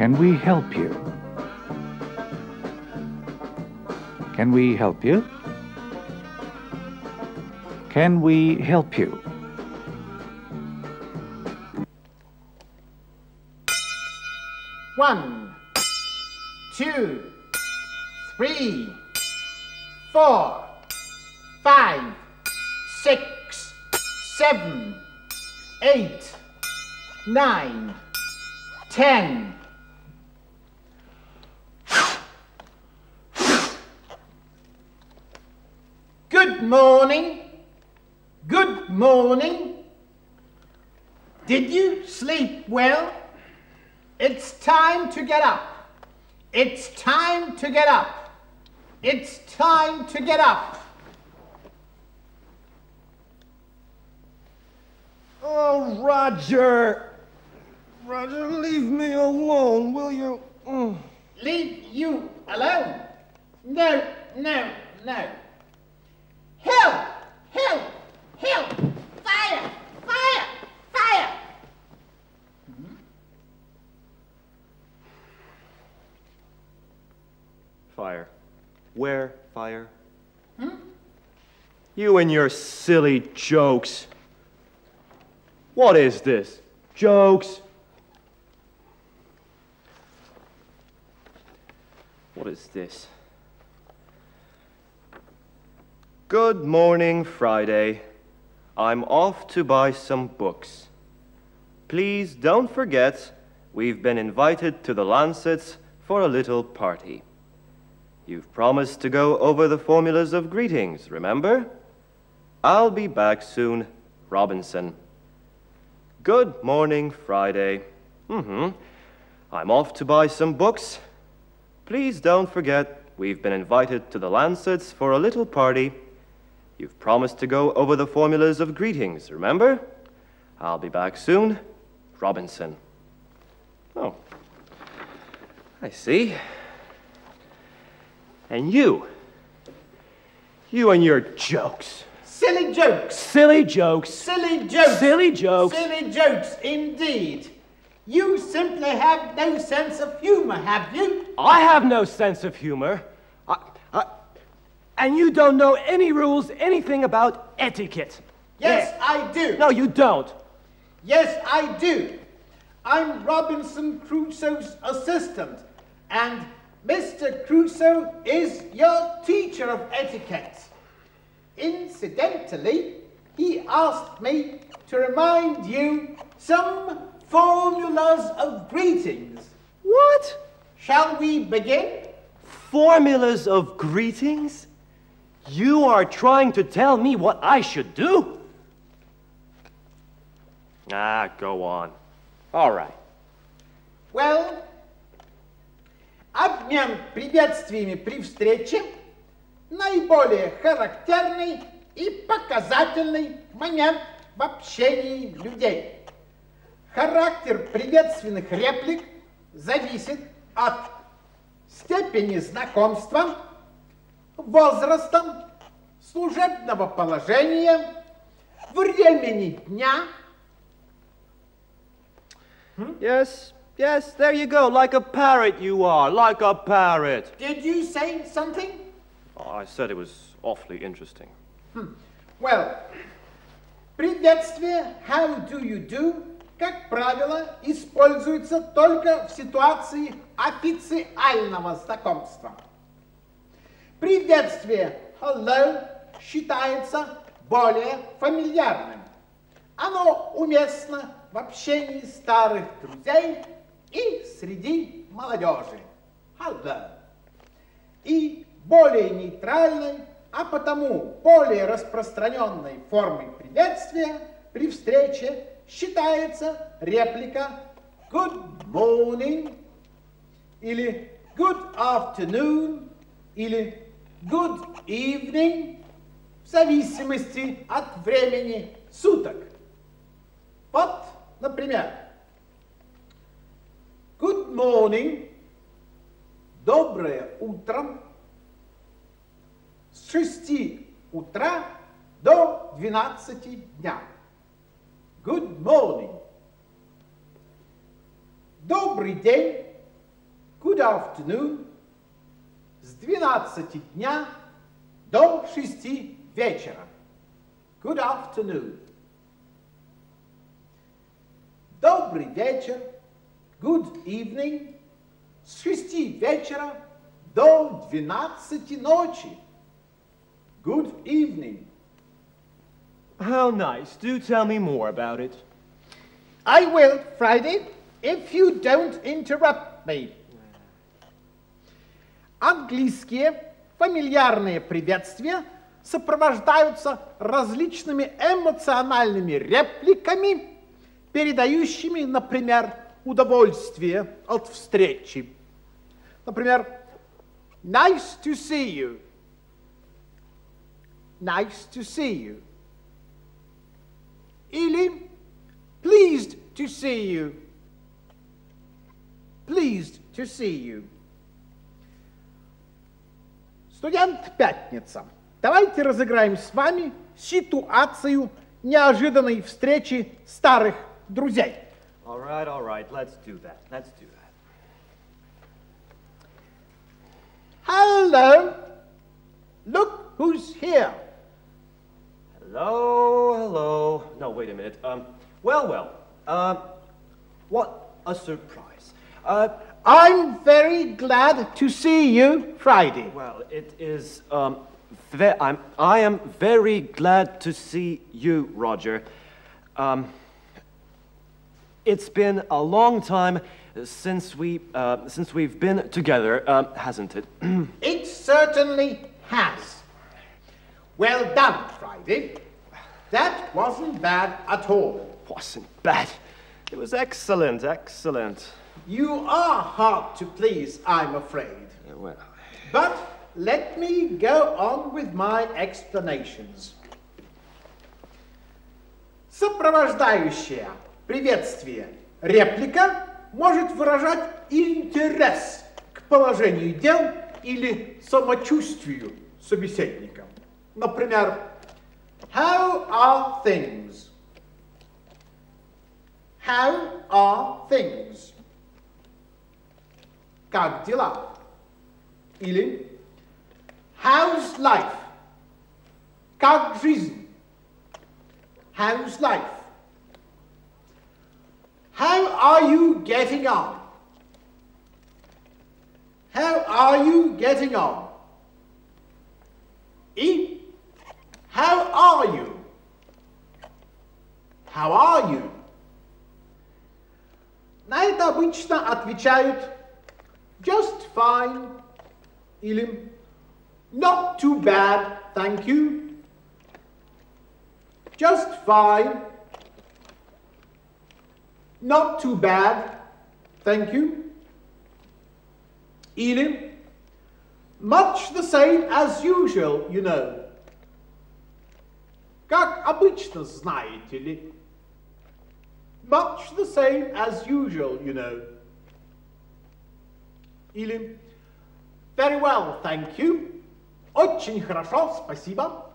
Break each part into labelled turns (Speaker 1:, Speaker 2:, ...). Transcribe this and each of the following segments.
Speaker 1: Can we help you? Can we help you? Can we help you?
Speaker 2: One, two, three, 4, 5, 6, 7, 8, 9, 10. Good morning. Good morning. Did you sleep well? It's time to get up. It's time to get up. It's time to get up.
Speaker 3: Oh, Roger. Roger, leave me alone, will you?
Speaker 2: Leave you alone? No, no, no. Help! Help! Help! Fire! Fire! Fire!
Speaker 3: Fire. Where fire? You and your silly jokes. What is this? Jokes? What is this? Good morning, Friday. I'm off to buy some books. Please don't forget, we've been invited to the Lancets for a little party. You've promised to go over the formulas of greetings, remember? I'll be back soon, Robinson. Good morning, Friday. I'm off to buy some books. Please don't forget, we've been invited to the Lancets for a little party. You've promised to go over the formulas of greetings, remember? I'll be back soon, Robinson. Oh, I see. And you and your jokes.
Speaker 2: Silly jokes.
Speaker 3: Silly jokes.
Speaker 2: Silly jokes.
Speaker 3: Silly jokes.
Speaker 2: Silly jokes, indeed. You simply have no sense of humor, have you?
Speaker 3: I have no sense of humor. And you don't know any rules, anything about etiquette.
Speaker 2: Yes, I do.
Speaker 3: No, you don't.
Speaker 2: Yes, I do. I'm Robinson Crusoe's assistant, and Mr. Crusoe is your teacher of etiquette. Incidentally, he asked me to remind you some formulas of greetings.
Speaker 3: What?
Speaker 2: Shall we begin?
Speaker 3: Formulas of greetings? You are trying to tell me what I should do? Go on. All right.
Speaker 2: Well, обмен приветствиями при встрече – наиболее характерный и показательный момент в общении людей. Характер приветственных реплик зависит от степени знакомства, возраста, служебного положения, времени дня.
Speaker 3: Yes, there you go. Like a parrot you are, like a parrot.
Speaker 2: Did you say something?
Speaker 3: Oh, I said it was awfully interesting.
Speaker 2: Well, приветствие how do you do, как правило, используется только в ситуации официального знакомства. Приветствие hello считается более фамильярным. Оно уместно в общении старых друзей и среди молодежи. Hello. И более нейтральной, а потому более распространенной формой приветствия при встрече считается реплика good morning или good afternoon или good evening в зависимости от времени суток. Вот, например, good morning, доброе утро, с 6 утра до 12 дня. Good morning. Добрый день, Good afternoon. С 12 дня до 6 вечера. Good afternoon. Добрый вечер. Good evening. С 6 вечера до 12 ночи. Good evening.
Speaker 3: How nice. Do tell me more about it.
Speaker 2: I will, Friday, if you don't interrupt me. Английские фамильярные приветствия сопровождаются различными эмоциональными репликами, передающими, например, удовольствие от встречи. Например, nice to see you. Nice to see you. Или pleased to see you. Pleased to see you. Студент Пятница, давайте разыграем с вами ситуацию неожиданной встречи старых друзей.
Speaker 3: All right, let's do that.
Speaker 2: Hello, look who's here.
Speaker 3: Hello. No, wait a minute. Well. What a surprise.
Speaker 2: I'm very glad to see you, Friday.
Speaker 3: Well, it is, I am very glad to see you, Roger. It's been a long time since we've been together, hasn't it?
Speaker 2: It certainly has. Well done, Friday. That wasn't bad at all.
Speaker 3: Wasn't bad. It was excellent.
Speaker 2: You are hard to please, I'm afraid.
Speaker 3: Well.
Speaker 2: But let me go on with my explanations. Сопровождающее приветствие реплика может выражать интерес к положению дел или самочувствию собеседника. Например, how are things? How are things? Как дела? Или how's life? Как жизнь? How's life? How are you getting on? How are you getting on? И how are you? How are you? На это обычно отвечают just fine или not too bad, thank you. Just fine. Not too bad, thank you. Или much the same as usual, you know. Как обычно, знаете ли. Much the same as usual, you know. Или very well, thank you. Очень хорошо, спасибо.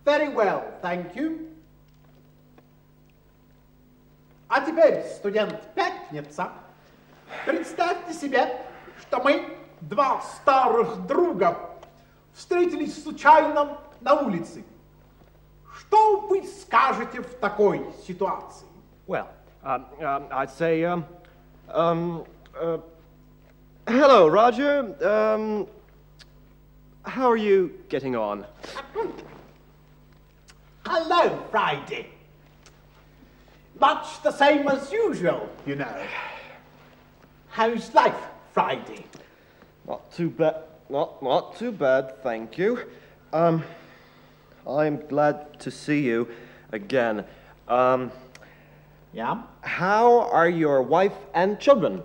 Speaker 2: Very well, thank you. А теперь, студент Пятница, представьте себе, что мы, два старых друга, встретились случайно на улице. Что вы скажете в такой ситуации?
Speaker 3: Well, I'd say, hello, Roger. How are you getting on?
Speaker 2: Hello, Friday. Much the same as usual, you know. How's life, Friday?
Speaker 3: Not too bad. Not too bad, thank you. I'm glad to see you again.
Speaker 2: Yeah?
Speaker 3: How are your wife and children?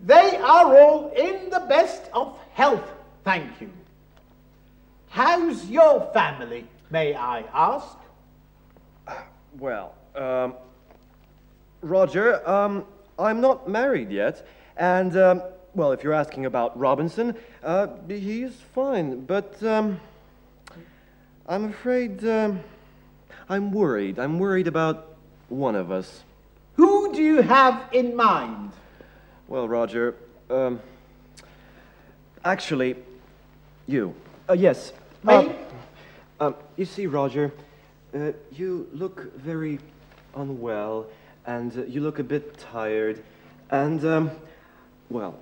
Speaker 2: They are all in the best of health, thank you. How's your family, may I ask?
Speaker 3: Well, Roger, I'm not married yet, and, well, if you're asking about Robinson, he's fine, but, I'm afraid, I'm worried. I'm worried about one of us.
Speaker 2: Who do you have in mind?
Speaker 3: Well, Roger, actually, you. Yes.
Speaker 2: Me?
Speaker 3: You see, Roger, you look very unwell, and you look a bit tired, and, well,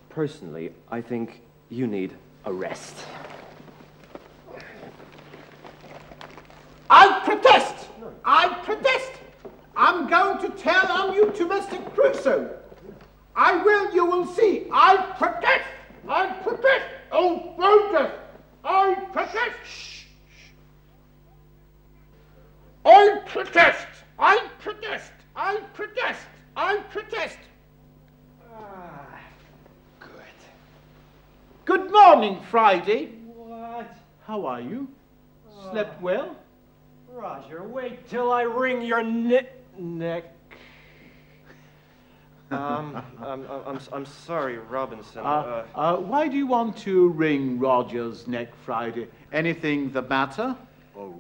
Speaker 3: personally, I think you need a rest.
Speaker 2: I protest! I protest! I'm going to tell on you to Mr. Crusoe. I will, you will see. I protest! I protest! Oh, protest! I protest! Shh! I protest! I protest! I protest! I protest!
Speaker 3: Good.
Speaker 2: Good morning, Friday.
Speaker 3: What?
Speaker 2: How are you? Slept well?
Speaker 3: Roger, wait till I wring your neck. I'm sorry, Robinson.
Speaker 2: Why do you want to wring Roger's neck, Friday? Anything the matter? Oh.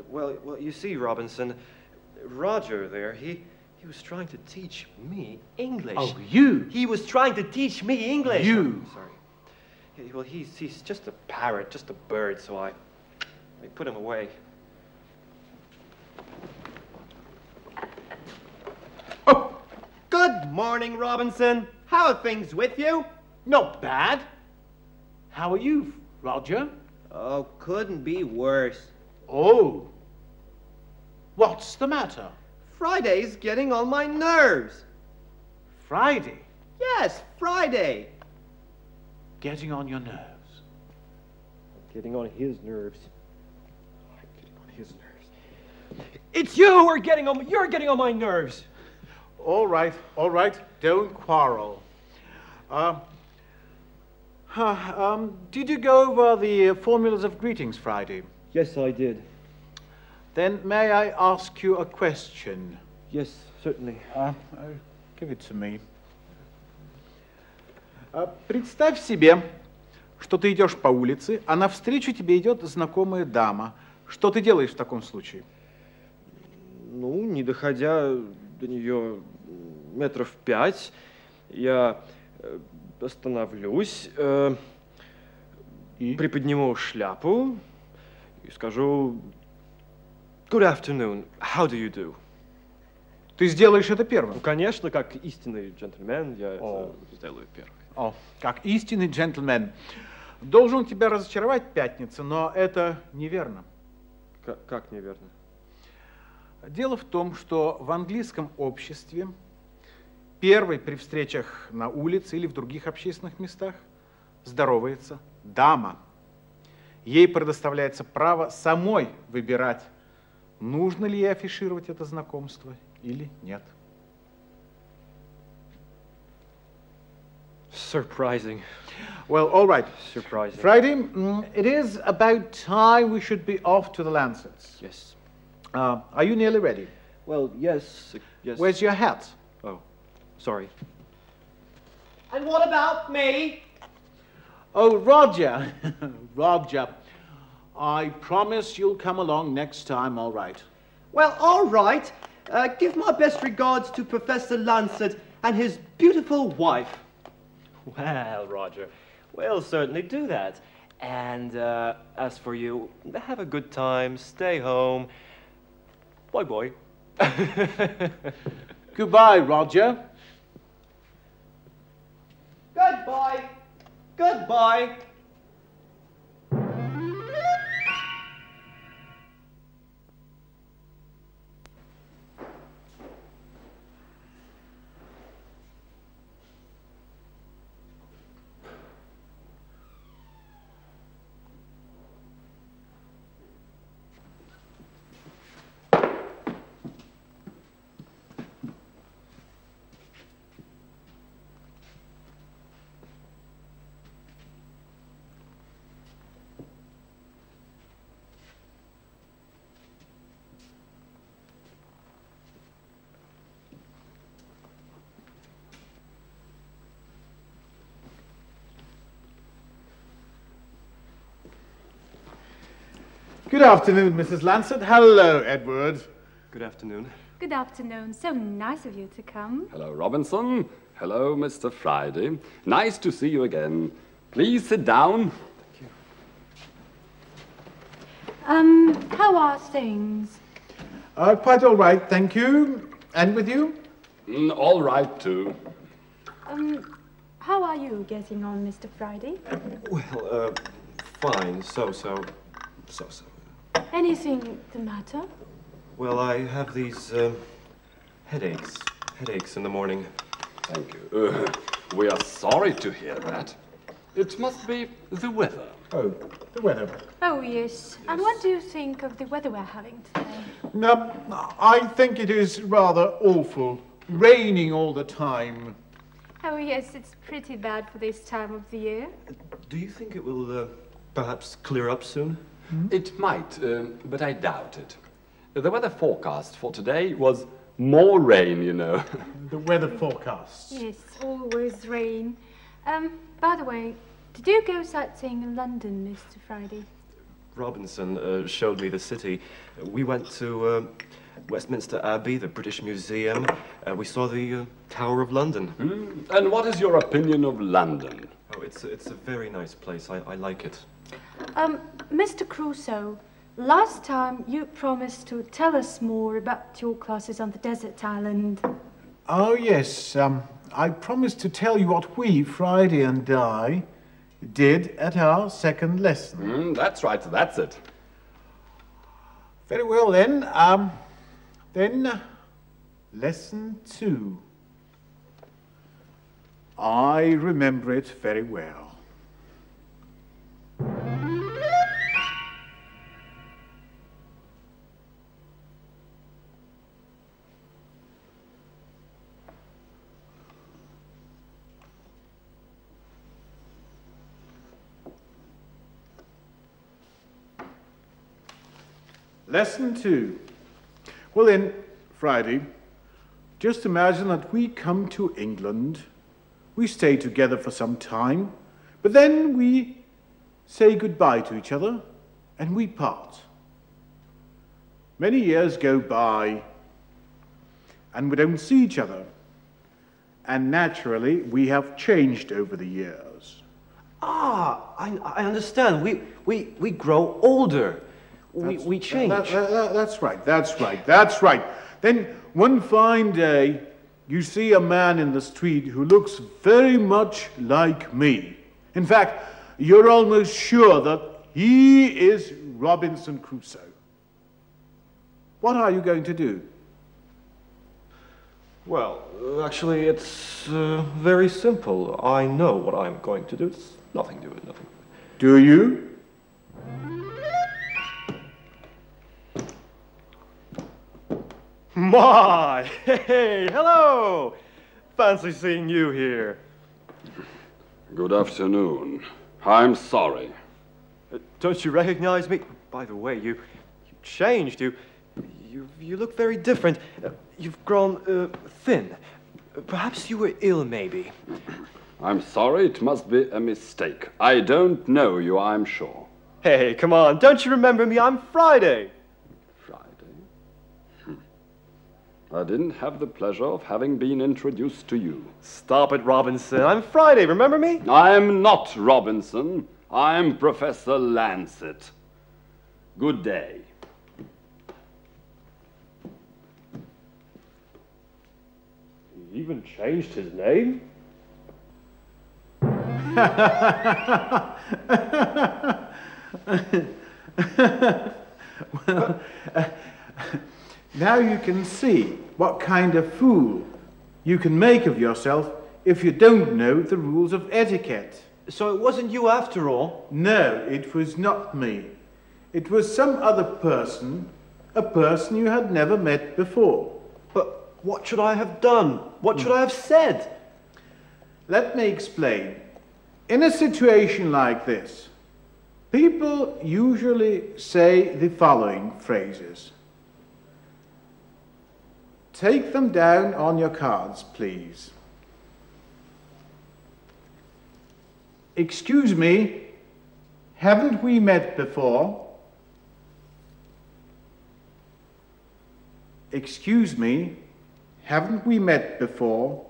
Speaker 3: Well, you see, Robinson, Roger there, he was trying to teach me English.
Speaker 2: Oh, you?
Speaker 3: He was trying to teach me English.
Speaker 2: You?
Speaker 3: Oh, sorry. Well, he's just a parrot, just a bird, so I put him away.
Speaker 2: Oh!
Speaker 3: Good morning, Robinson. How are things with you?
Speaker 2: Not bad. How are you, Roger?
Speaker 3: Oh, couldn't be worse.
Speaker 2: Oh. What's the matter?
Speaker 3: Friday's getting on my nerves.
Speaker 2: Friday?
Speaker 3: Yes, Friday.
Speaker 2: Getting on your nerves.
Speaker 3: Getting on his nerves. Getting on his nerves. It's you who are you're getting on my nerves.
Speaker 2: All right, don't quarrel. Did you go over the formulas of greetings Friday?
Speaker 3: Yes, I did.
Speaker 2: Then may I ask you a question?
Speaker 3: Yes, certainly.
Speaker 2: Give it to me. Представь себе, что ты идешь по улице, а навстречу тебе идет знакомая дама. Что ты делаешь в таком случае?
Speaker 3: Ну, не доходя до нее метров 5, я остановлюсь, приподниму шляпу и скажу «Good afternoon, how do you do?»
Speaker 2: Ты сделаешь это первым?
Speaker 3: Ну, конечно, как истинный джентльмен, я это сделаю первым.
Speaker 2: О, как истинный джентльмен. Должен тебя разочаровать, Пятница, но это неверно.
Speaker 3: Как неверно?
Speaker 2: Дело в том, что в английском обществе первой при встречах на улице или в других общественных местах здоровается дама. Ей предоставляется право самой выбирать, нужно ли ей афишировать это знакомство или нет.
Speaker 3: Surprising.
Speaker 2: Well, all right.
Speaker 3: Surprising.
Speaker 2: Friday, it is about time we should be off to the Lancets.
Speaker 3: Yes.
Speaker 2: Are you nearly ready?
Speaker 3: Well, yes.
Speaker 2: Where's your hat?
Speaker 3: Oh, sorry.
Speaker 4: And what about me?
Speaker 2: Oh, Roger. Roger, I promise you'll come along next time, all right?
Speaker 4: Well, all right. Give my best regards to Professor Lancet and his beautiful wife.
Speaker 3: Well, Roger, we'll certainly do that. And as for you, have a good time, stay home. Bye-bye.
Speaker 2: Goodbye, Roger.
Speaker 4: Goodbye. Goodbye.
Speaker 2: Good afternoon, Mrs. Lancet. Hello, Edward.
Speaker 3: Good afternoon.
Speaker 5: Good afternoon. So nice of you to come.
Speaker 6: Hello, Robinson. Hello, Mr. Friday. Nice to see you again. Please sit down.
Speaker 5: How are things?
Speaker 2: Quite all right, thank you. And with you?
Speaker 6: All right, too.
Speaker 5: How are you getting on, Mr. Friday?
Speaker 3: Well, fine. So.
Speaker 5: Anything the matter?
Speaker 3: Well, I have these headaches in the morning.
Speaker 6: Thank you. We are sorry to hear that. It must be the weather.
Speaker 2: Oh, the weather.
Speaker 5: Oh, yes. And what do you think of the weather we're having today?
Speaker 2: No, I think it is rather awful. Raining all the time.
Speaker 5: Oh, yes, it's pretty bad for this time of the year.
Speaker 3: Do you think it will perhaps clear up soon?
Speaker 6: It might, but I doubt it. The weather forecast for today was more rain, you know.
Speaker 2: The weather forecast.
Speaker 5: Yes, always rain. By the way, did you go sightseeing in London, Mr. Friday?
Speaker 3: Robinson showed me the city. We went to Westminster Abbey, the British Museum. We saw the Tower of London.
Speaker 6: And what is your opinion of London?
Speaker 3: Oh, it's a very nice place. I like it.
Speaker 5: Mr. Crusoe, last time you promised to tell us more about your classes on the desert island.
Speaker 2: Oh, yes. I promised to tell you what we, Friday and I, did at our second lesson.
Speaker 6: That's right, that's it.
Speaker 2: Very well, then. Then, lesson 2. I remember it very well. Lesson 2. Well then, Friday, just imagine that we come to England, we stay together for some time, but then we say goodbye to each other and we part. Many years go by and we don't see each other. And naturally, we have changed over the years.
Speaker 3: Ah, I understand. We grow older. We change.
Speaker 2: That's right. Then one fine day, you see a man in the street who looks very much like me. In fact, you're almost sure that he is Robinson Crusoe. What are you going to do?
Speaker 3: Well, actually, it's very simple. I know what I'm going to do. It's nothing to do with nothing.
Speaker 2: Do you?
Speaker 3: My! Hey, hello! Fancy seeing you here.
Speaker 6: Good afternoon. I'm sorry.
Speaker 3: Don't you recognize me? By the way, you changed. You look very different. You've grown thin. Perhaps you were ill, maybe.
Speaker 6: I'm sorry, it must be a mistake. I don't know you, I'm sure.
Speaker 3: Hey, come on, don't you remember me? I'm Friday.
Speaker 6: I didn't have the pleasure of having been introduced to you.
Speaker 3: Stop it, Robinson. I'm Friday, remember me?
Speaker 6: I'm not Robinson. I'm Professor Lancet. Good day.
Speaker 3: He even changed his name?
Speaker 2: Well, now you can see what kind of fool you can make of yourself if you don't know the rules of etiquette.
Speaker 3: So it wasn't you after all?
Speaker 2: No, it was not me. It was some other person, a person you had never met before.
Speaker 3: But what should I have done? What should I have said?
Speaker 2: Let me explain. In a situation like this, people usually say the following phrases. Take them down on your cards, please. Excuse me, haven't we met before? excuse me, haven't we met before?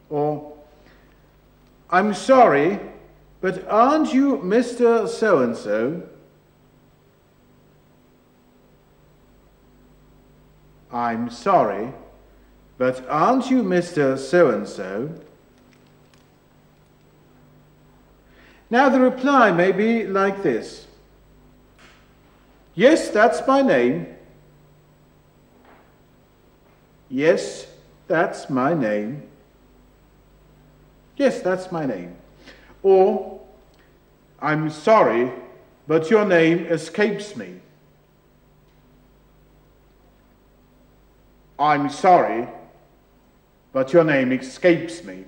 Speaker 2: Or, I'm sorry, but aren't you Mr. So-and-so? I'm sorry, but aren't you Mr. So-and-so? Now the reply may be like this. Yes, that's my name. Yes, that's my name. Yes, that's my name. Or, I'm sorry, but your name escapes me. I'm sorry, but your name escapes me.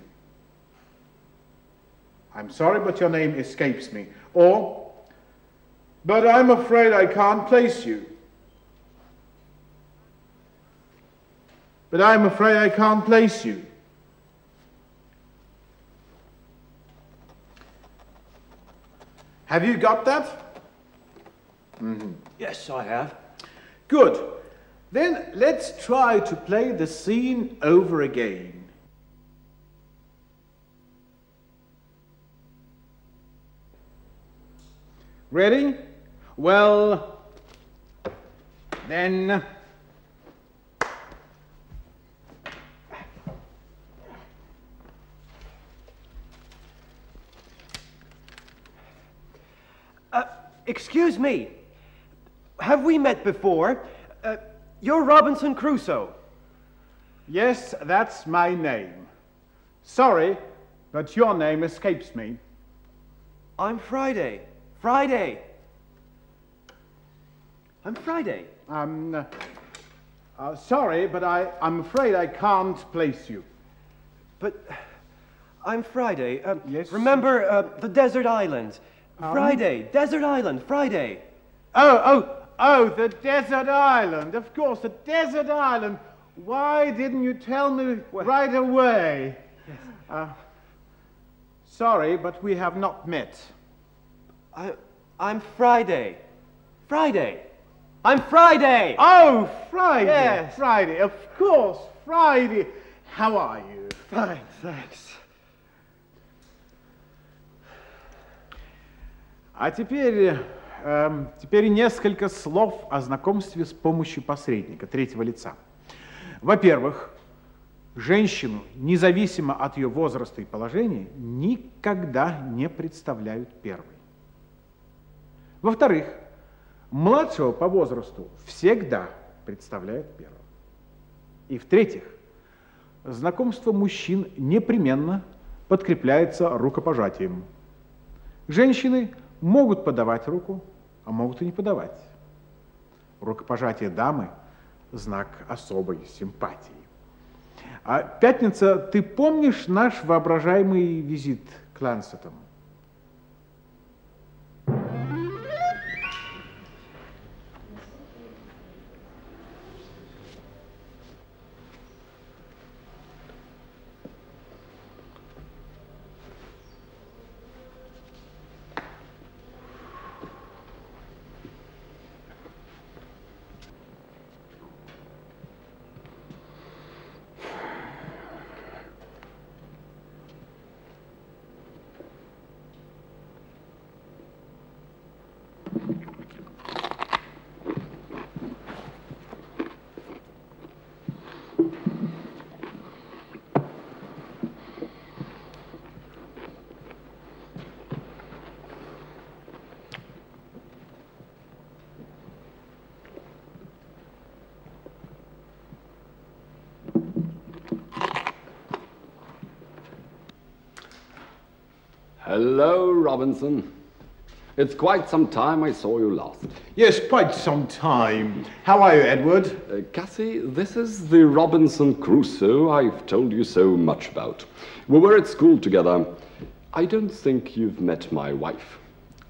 Speaker 2: I'm sorry, but your name escapes me. Or, but I'm afraid I can't place you. But I'm afraid I can't place you. Have you got that? Mm-hmm.
Speaker 4: Yes, I have.
Speaker 2: Good. Then let's try to play the scene over again. Ready? Well, then...
Speaker 4: Excuse me. Have we met before? You're Robinson Crusoe.
Speaker 2: Yes, that's my name. Sorry, but your name escapes me.
Speaker 4: I'm Friday. Friday. I'm Friday.
Speaker 2: Sorry, but I'm afraid I can't place you.
Speaker 4: But I'm Friday.
Speaker 2: Yes?
Speaker 4: Remember the desert island? Friday, desert island, Friday.
Speaker 2: Oh, the desert island. Of course, the desert island. Why didn't you tell me right away? Yes. Sorry, but we have not met.
Speaker 4: I'm Friday. Friday. I'm Friday.
Speaker 2: Oh, Friday.
Speaker 4: Yes.
Speaker 2: Friday, of course, Friday. How are you?
Speaker 4: Fine, thanks.
Speaker 2: А теперь несколько слов о знакомстве с помощью посредника, третьего лица. Во-первых, женщину, независимо от ее возраста и положения, никогда не представляют первой. Во-вторых, младшего по возрасту всегда представляют первым. И в-третьих, знакомство мужчин непременно подкрепляется рукопожатием. Женщины могут подавать руку, а могут и не подавать. Рукопожатие дамы – знак особой симпатии. А Пятница, ты помнишь наш воображаемый визит к Лансетам?
Speaker 6: Hello, Robinson. It's quite some time I saw you last.
Speaker 2: Yes, quite some time. How are you, Edward?
Speaker 6: Cassie, this is the Robinson Crusoe I've told you so much about. We were at school together. I don't think you've met my wife,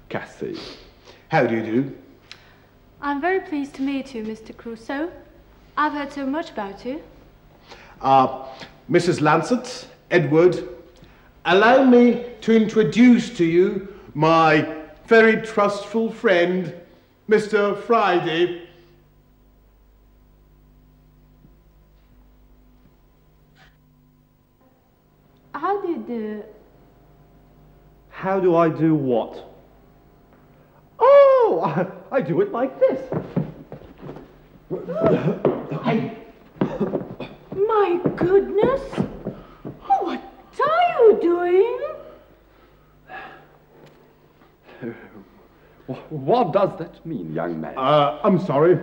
Speaker 6: Cassie.
Speaker 2: How do you do?
Speaker 5: I'm very pleased to meet you, Mr. Crusoe. I've heard so much about you.
Speaker 2: Mrs. Lancet, Edward, allow me to introduce to you my very trustful friend, Mr. Friday.
Speaker 5: do you do?
Speaker 3: How do I do what? Oh, I do it like this.
Speaker 2: Hey,
Speaker 5: My goodness! What are you doing?
Speaker 6: What does that mean, young man?
Speaker 2: I'm sorry.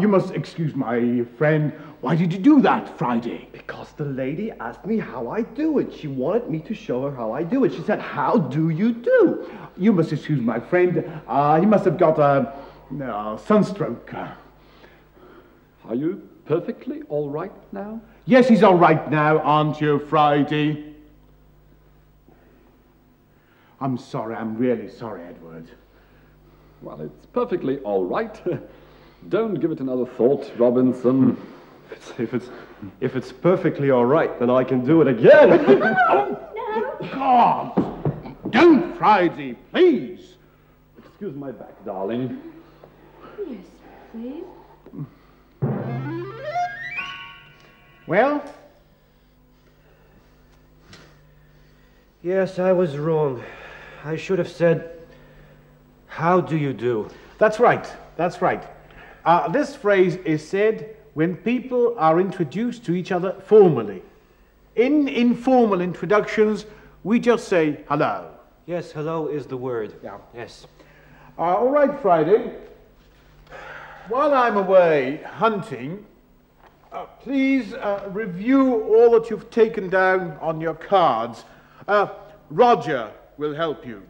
Speaker 2: You must excuse my friend. Why did you do that Friday?
Speaker 3: Because the lady asked me how I do it. She wanted me to show her how I do it. She said, how do you do?
Speaker 2: You must excuse my friend. He must have got a sunstroke.
Speaker 6: Are you perfectly all right now?
Speaker 2: Yes, he's all right now, aren't you, Friday? I'm sorry. I'm really sorry, Edward.
Speaker 6: Well, it's perfectly all right. Don't give it another thought, Robinson.
Speaker 3: If it's perfectly all right, then I can do it again.
Speaker 2: God! Don't, Friday, please!
Speaker 6: Excuse my back, darling.
Speaker 5: Yes, please.
Speaker 2: Well?
Speaker 3: Yes, I was wrong. I should have said, how do you do?
Speaker 2: That's right. That's right. This phrase is said when people are introduced to each other formally. In informal introductions, we just say hello.
Speaker 3: Yes, hello is the word.
Speaker 2: Yeah.
Speaker 3: Yes.
Speaker 2: All right, Friday. While I'm away hunting, please review all that you've taken down on your cards. Roger will help you.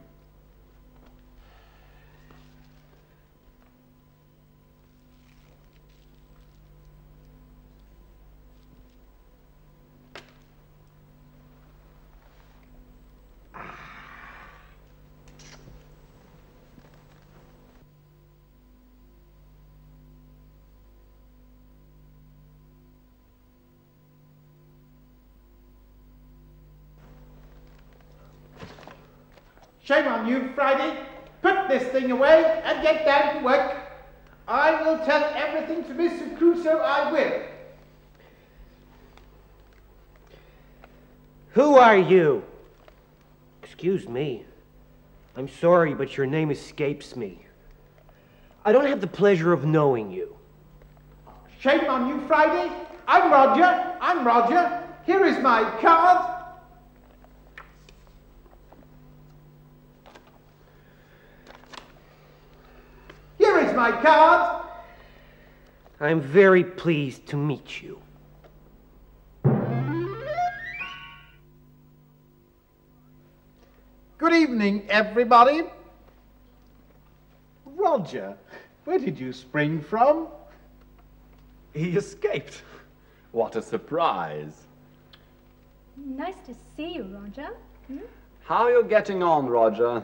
Speaker 2: Shame on you, Friday. Put this thing away and get down to work. I will tell everything to Mr. Crusoe, I will.
Speaker 3: Who are you? Excuse me. I'm sorry, but your name escapes me. I don't have the pleasure of knowing you.
Speaker 2: Shame on you, Friday. I'm Roger. I'm Roger. Here is my card. Here is my card.
Speaker 3: I'm very pleased to meet you.
Speaker 2: Good evening, everybody. Roger, where did you spring from?
Speaker 6: He escaped. What a surprise.
Speaker 5: Nice to see you, Roger.
Speaker 6: How are you getting on, Roger?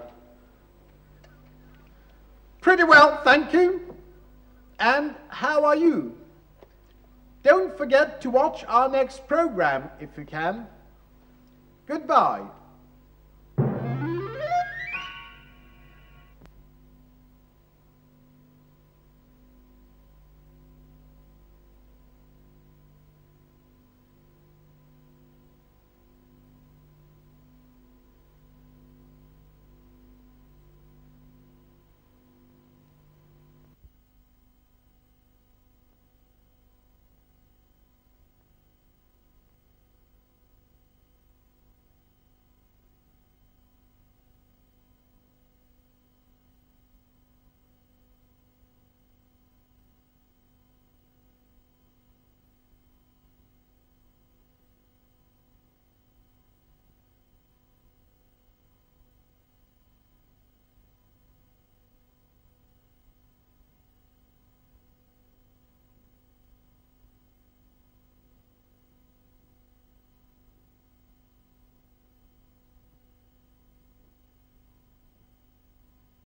Speaker 2: Pretty well, thank you. And how are you? Don't forget to watch our next program if you can. Goodbye.